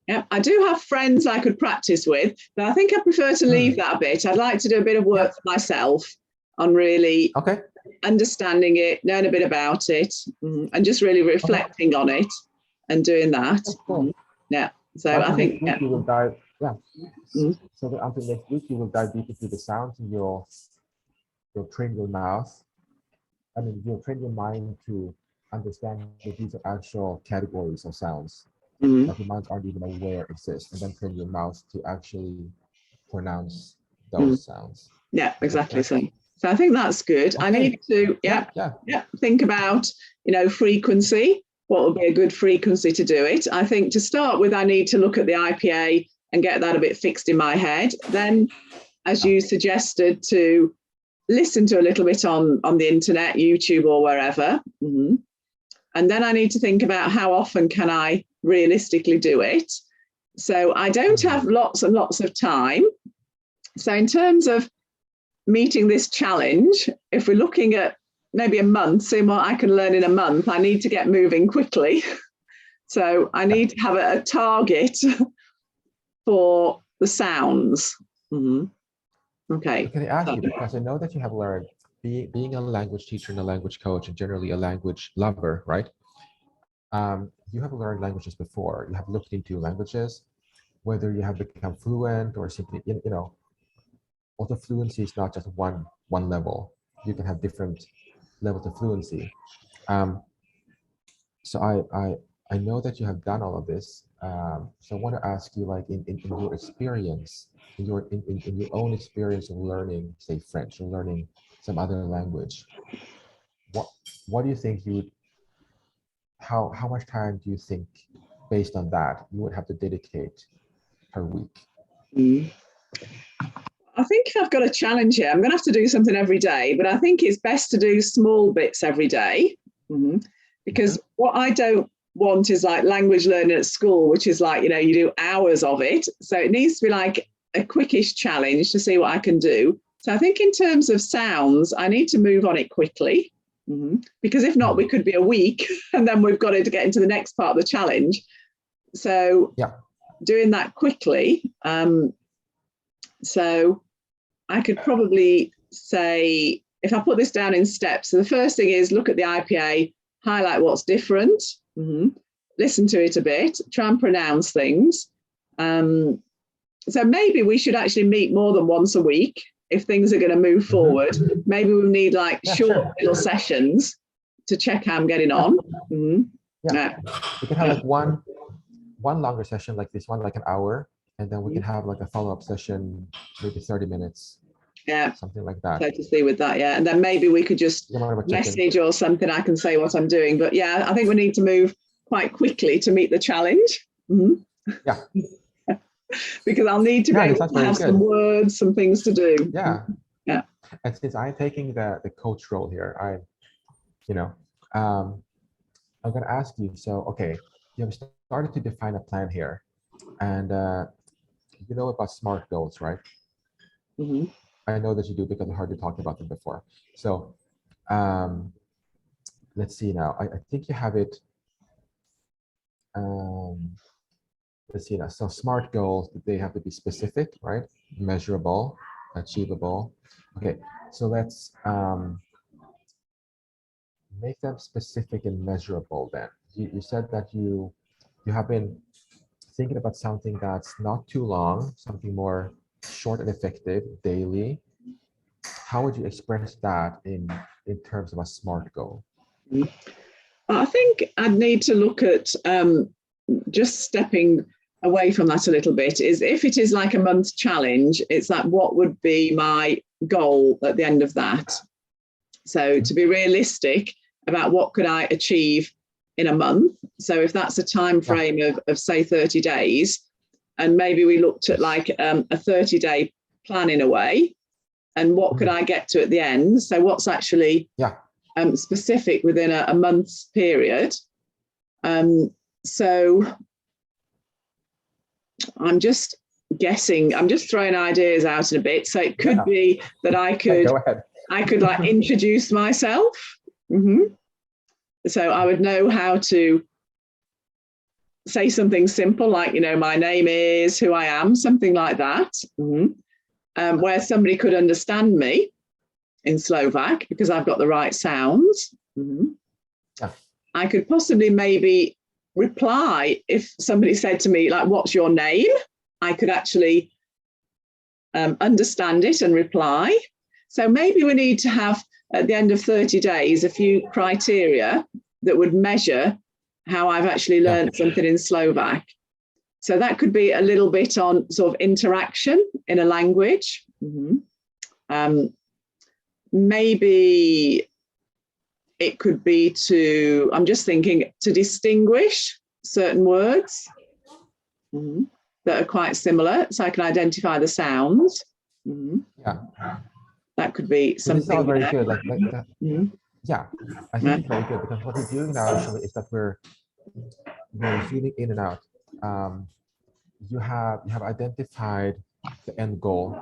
Yeah, I do have friends I could practice with, but I think I prefer to leave that a bit. I'd like to do a bit of work for myself on really understanding it, knowing a bit about it, and just really reflecting on it and doing that. Yeah, so I think you will dive. So until next week, you will dive deep into the sounds, and you'll train your mouth. I mean, you'll train your mind to understand that these are actual categories of sounds that your minds aren't even aware exist, and then train your mouth to actually pronounce those sounds. Yeah, exactly. So I think that's good. I need to think about, you know, frequency. What would be a good frequency to do it? I think to start with, I need to look at the IPA and get that a bit fixed in my head. Then, as you suggested, to listen to a little bit on the internet, YouTube or wherever. And then I need to think about how often can I realistically do it. So I don't have lots and lots of time. So in terms of meeting this challenge, if we're looking at maybe a month, seeing what I can learn in a month, I need to get moving quickly. So I need to have a target for the sounds. Okay. Can I ask you, because I know that you have learned, being a language teacher and a language coach and generally a language lover, right? You have learned languages before. You have looked into languages, whether you have become fluent or simply, you know, also fluency is not just one level. You can have different levels of fluency. So I know that you have done all of this. So I want to ask you, like, in your experience, in your own experience of learning, say French, or learning some other language, what do you think how much time do you think, based on that, you would have to dedicate per week? I think if I've got a challenge here, I'm going to have to do something every day, but I think it's best to do small bits every day, because what I don't want is like language learning at school, which is like, you do hours of it. So it needs to be like a quickish challenge to see what I can do. So I think in terms of sounds, I need to move on it quickly, because if not, we could be a week and then we've got to get into the next part of the challenge. So doing that quickly. So I could probably say, if I put this down in steps, so the first thing is look at the IPA, highlight what's different, listen to it a bit, try and pronounce things. So maybe we should actually meet more than once a week if things are going to move forward. Maybe we need like short little sessions to check how I'm getting on. We can have like one longer session like this one, like an hour, and then we can have like a follow-up session, maybe 30 minutes. Something like that. So to see with that, and then maybe we could just message or something. I can say what I'm doing, but I think we need to move quite quickly to meet the challenge. Because I'll need to have some words, some things to do. And since I'm taking the coach role here, I'm going to ask you. So, okay, you have started to define a plan here, and you know about SMART goals, right? I know that you do because I heard you talking about them before. So let's see now. I think you have it. Let's see now. So SMART goals, they have to be specific, right? Measurable, achievable. Okay, so let's make them specific and measurable then. You said that you have been thinking about something that's not too long, something more short and effective daily. How would you express that in terms of a SMART goal? I think I'd need to look at just stepping away from that a little bit. Is if it is like a month challenge, it's like, what would be my goal at the end of that? So to be realistic about what could I achieve in a month. So if that's a time frame of say 30 days, and maybe we looked at like a 30-day plan in a way, and what could I get to at the end? So what's actually specific within a month's period. So I'm just guessing, I'm just throwing ideas out in a bit. So it could be that I could like introduce myself. So I would know how to say something simple like, my name is, who I am, something like that, where somebody could understand me in Slovak because I've got the right sounds. I could possibly maybe reply if somebody said to me, like, what's your name? I could actually understand it and reply. So maybe we need to have, at the end of 30 days, a few criteria that would measure how I've actually learned something in Slovak. So that could be a little bit on sort of interaction in a language. Maybe it could be I'm just thinking, to distinguish certain words that are quite similar, so I can identify the sounds. That could be something. This is all very good. Like that. I think it's very good because what we're doing now actually is that we're zooming in and out. You have identified the end goal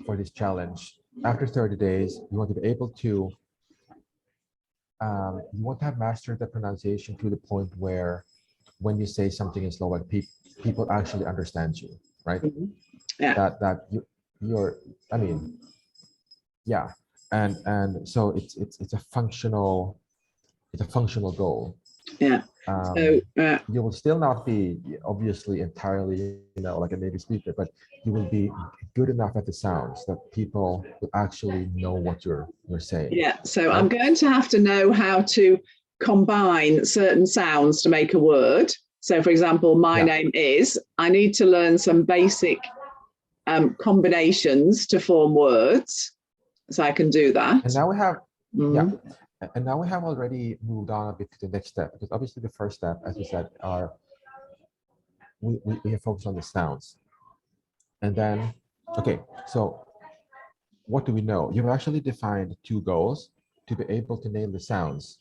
for this challenge. After 30 days, you want to be able to you want to have mastered the pronunciation to the point where when you say something in Slovak, people actually understand you, right? That you're, I mean, and so it's a functional goal. You will still not be obviously entirely like a native speaker, but you will be good enough at the sounds that people will actually know what you're saying. So I'm going to have to know how to combine certain sounds to make a word. So for example, my name is, I need to learn some basic combinations to form words, so I can do that. And now we have And now we have already moved on a bit to the next step, because obviously the first step, as we said, are we have focused on the sounds. And then, okay, so what do we know? You've actually defined 2 goals: to be able to nail the sounds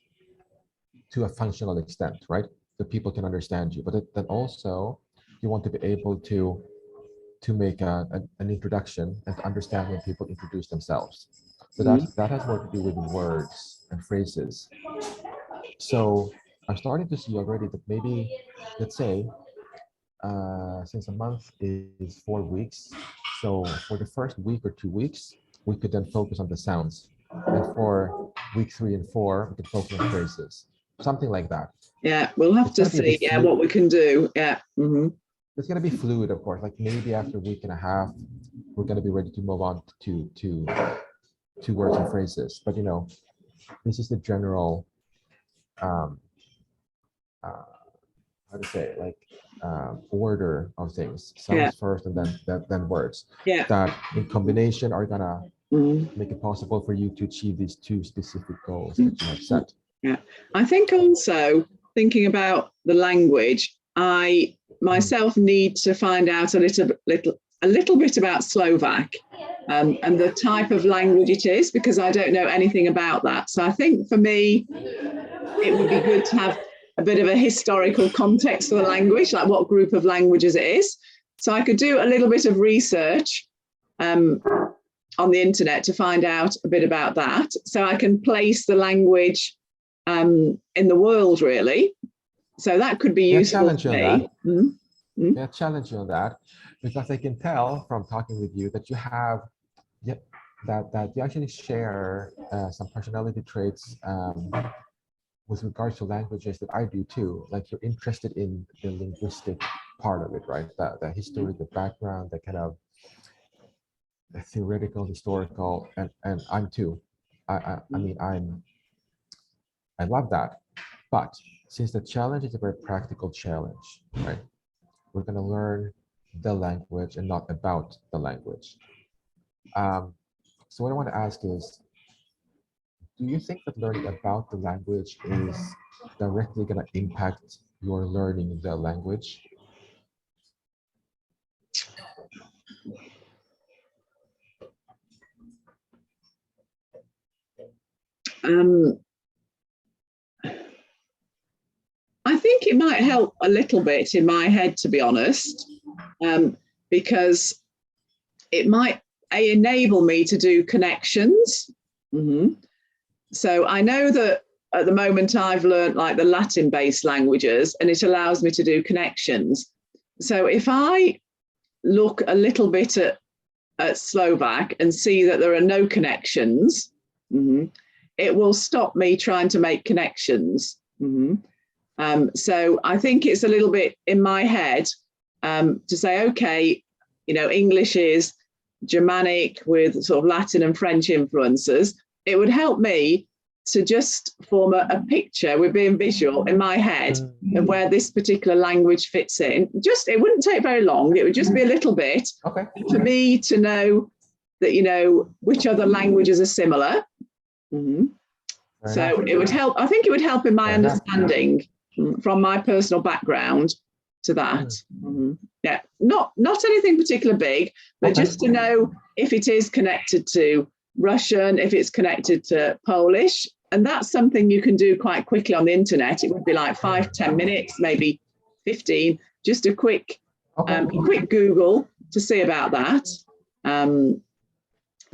to a functional extent, right? So people can understand you. But then also you want to be able to make an introduction and to understand when people introduce themselves. So that has more to do with words and phrases. So I'm starting to see already that maybe, let's say, since a month is 4 weeks, so for the first week or 2 weeks, we could then focus on the sounds. And for week 3 and 4, we could focus on phrases, something like that. Yeah, we'll have to see what we can do. Yeah. It's going to be fluid, of course. Like maybe after a week and a half, we're going to be ready to move on to words and phrases. But this is the general, how to say, like order of things. Sounds first, and then words. Yeah. That in combination are gonna make it possible for you to achieve these 2 specific goals that you have set. Yeah, I think also thinking about the language, I myself need to find out a little bit about Slovak and the type of language it is, because I don't know anything about that. So I think for me, it would be good to have a bit of a historical context for the language, like what group of languages it is. So I could do a little bit of research on the internet to find out a bit about that. So I can place the language in the world, really. So that could be useful to me. Yeah, challenge you on that, because I can tell from talking with you that you have, that you actually share some personality traits with regards to languages that I do too. Like you're interested in the linguistic part of it, right? The history, the background, the kind of the theoretical, historical, and I'm too. I mean, I love that. But since the challenge is a very practical challenge, right? We're going to learn the language and not about the language. So what I want to ask is, do you think that learning about the language is directly going to impact your learning the language? I think it might help a little bit in my head, to be honest, because it might enable me to do connections. So I know that at the moment I've learned like the Latin-based languages, and it allows me to do connections. So if I look a little bit at Slovak and see that there are no connections, it will stop me trying to make connections. So I think it's a little bit in my head to say, okay, English is Germanic with sort of Latin and French influences. It would help me to just form a picture with being visual in my head of where this particular language fits in. It wouldn't take very long. It would just be a little bit for me to know that, which other languages are similar. So it would help. I think it would help in my understanding from my personal background to that. Yeah, not anything particularly big, but just to know if it is connected to Russian, if it's connected to Polish. And that's something you can do quite quickly on the internet. It would be like 5-10 minutes, maybe 15, just a quick Google to see about that.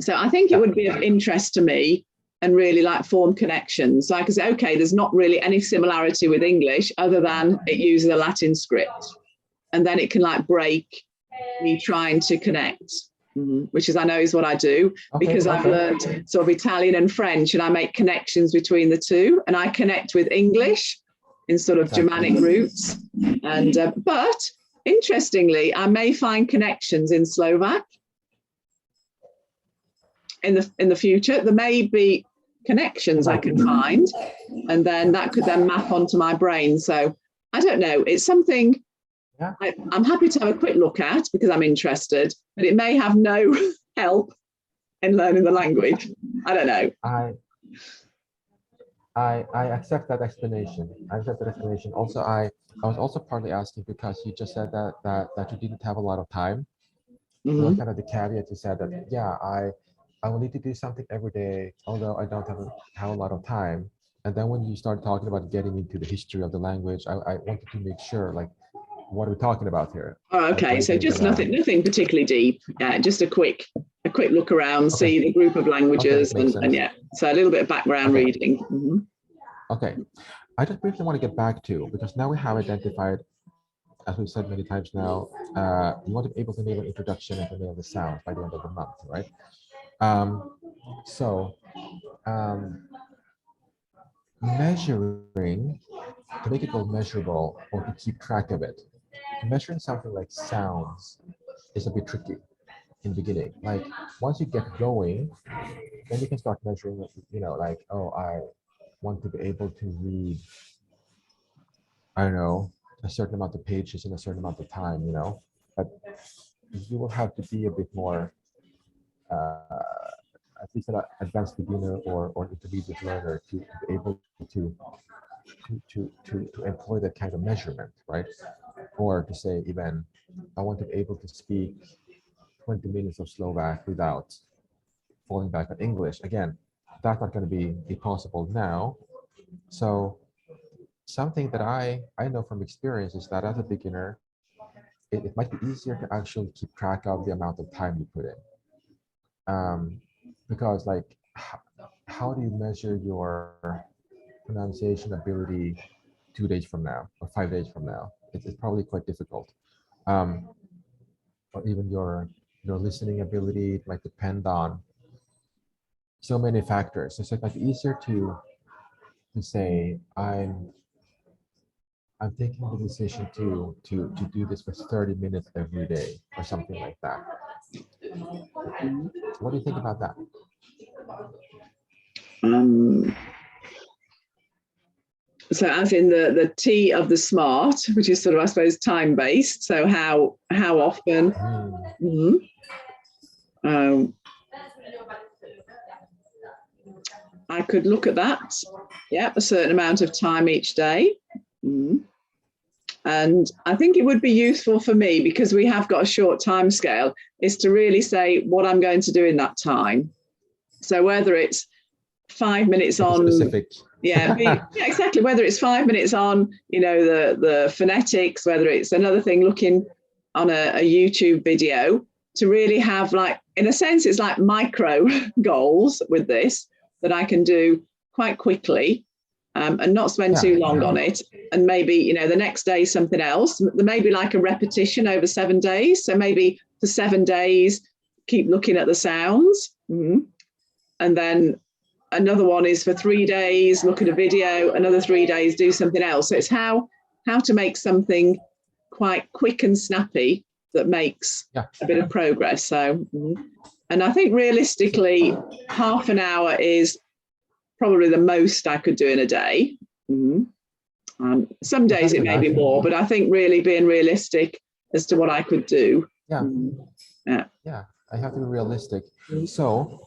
So I think it would be of interest to me and really like form connections. So I could say, okay, there's not really any similarity with English other than it uses a Latin script. And then it can like break me trying to connect, which is, I know is what I do, because I've learned sort of Italian and French, and I make connections between the two, and I connect with English in sort of Germanic roots. And but interestingly, I may find connections in Slovak in the future. There may be connections I can find, and then that could then map onto my brain. So I don't know. It's something I'm happy to have a quick look at because I'm interested, but it may have no help in learning the language. I don't know. I accept that explanation. I accept that explanation. Also, I was also partly asking because you just said that you didn't have a lot of time. So that's kind of the caveat. You said that, yeah, I will need to do something every day, although I don't have a lot of time. And then when you start talking about getting into the history of the language, I wanted to make sure, like, what are we talking about here? Oh, Like, okay. when So you're just gonna, nothing particularly deep. Yeah, just a quick look around, okay, see the group of okay, languages, makes and sense. yeah. So a little bit of background Okay, reading. okay. I just briefly want to get back to, because now we have identified, as we've said many times now, you want to be able to nail an introduction and to nail the sound by the end of the month, right? Um, so measuring, to make it go measurable or to keep track of it, measuring something like sounds is a bit tricky in the beginning. Like, once you get going, then you can start measuring it, like, oh, I want to be able to read, I don't know, a certain amount of pages in a certain amount of time, but you will have to be a bit more, at least an advanced beginner or intermediate learner to be able to employ that kind of measurement, right? Or to say, even, I want to be able to speak 20 minutes of Slovak without falling back on English. Again, that's not going to be possible now. So something that I know from experience is that as a beginner, it might be easier to actually keep track of the amount of time you put in. Because, like, how do you measure your pronunciation ability 2 days from now or 5 days from now? It's probably quite difficult. Um, or even your listening ability, it might depend on so many factors. So it might be easier to say, I'm taking the decision to do this for 30 minutes every day or something like that. What do you think about that? So as in the T of the SMART, which is sort of, I suppose, time based. So how often? I could look at that. Yeah, a certain amount of time each day. And I think it would be useful for me, because we have got a short time scale, is to really say what I'm going to do in that time. So whether it's 5 minutes on specific. yeah, exactly. Whether it's 5 minutes on, the phonetics, whether it's another thing looking on a YouTube video, to really have, like, in a sense, it's like micro goals with this that I can do quite quickly, and not spend too long on it. And maybe, the next day something else. There may be like a repetition over 7 days. So maybe for 7 days, keep looking at the sounds. And then another one is for 3 days, look at a video, another 3 days, do something else. So it's how to make something quite quick and snappy that makes a bit of progress. So, and I think realistically, half an hour is probably the most I could do in a day. Some days it may be more, but I think really being realistic as to what I could do. Yeah, I have to be realistic. So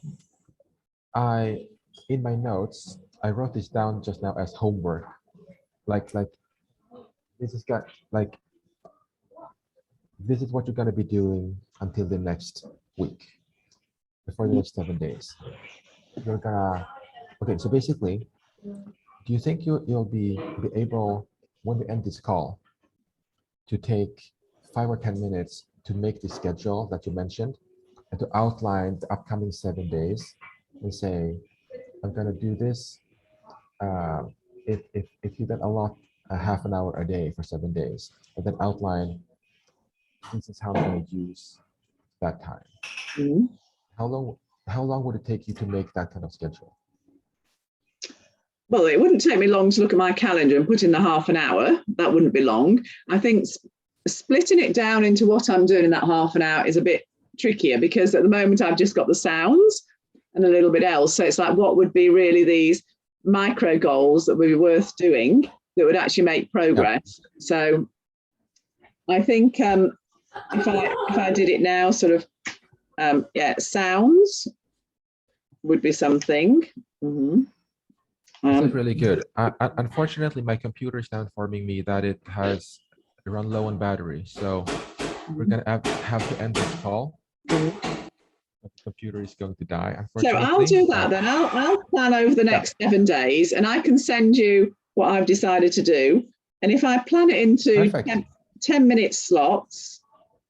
in my notes, I wrote this down just now as homework. Like this is this is what you're gonna be doing until the next week, before the next 7 days. You're gonna, okay. So basically, do you think you'll be able, when we end this call, to take 5 or 10 minutes to make the schedule that you mentioned and to outline the upcoming 7 days and say, I'm gonna do this. If you then allot a half an hour a day for 7 days, and then outline, this is how I'm going to use that time. How long would it take you to make that kind of schedule? Well, it wouldn't take me long to look at my calendar and put in the half an hour. That wouldn't be long. I think splitting it down into what I'm doing in that half an hour is a bit trickier, because at the moment I've just got the sounds and a little bit else. So it's like, what would be really these micro goals that would be worth doing that would actually make progress? So I think if I did it now, sort of, sounds would be something. This is really good. Unfortunately, my computer is now informing me that it has run low on battery. So we're going to have to end this call. The computer is going to die, So unfortunately. I'll do that then. I'll plan over the next 7 days, and I can send you what I've decided to do. And if I plan it into 10-minute slots,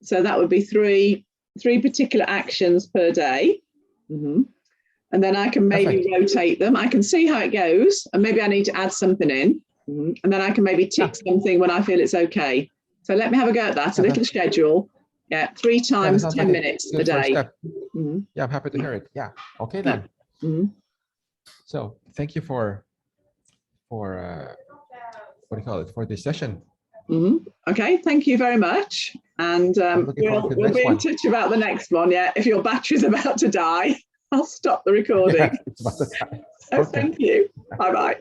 so that would be three particular actions per day. And then I can maybe rotate them. I can see how it goes, and maybe I need to add something in. And then I can maybe tick something when I feel it's okay. So let me have a go at that, a little schedule. Yeah, 3 times 10 minutes a day. Yeah, I'm happy to hear it. Yeah. Okay then. So thank you for what do you call it, for this session. Okay, thank you very much. And we'll be in touch about the next one. Yeah, if your battery's about to die, I'll stop the recording. Yeah, it's about to die. So thank you. Bye-bye.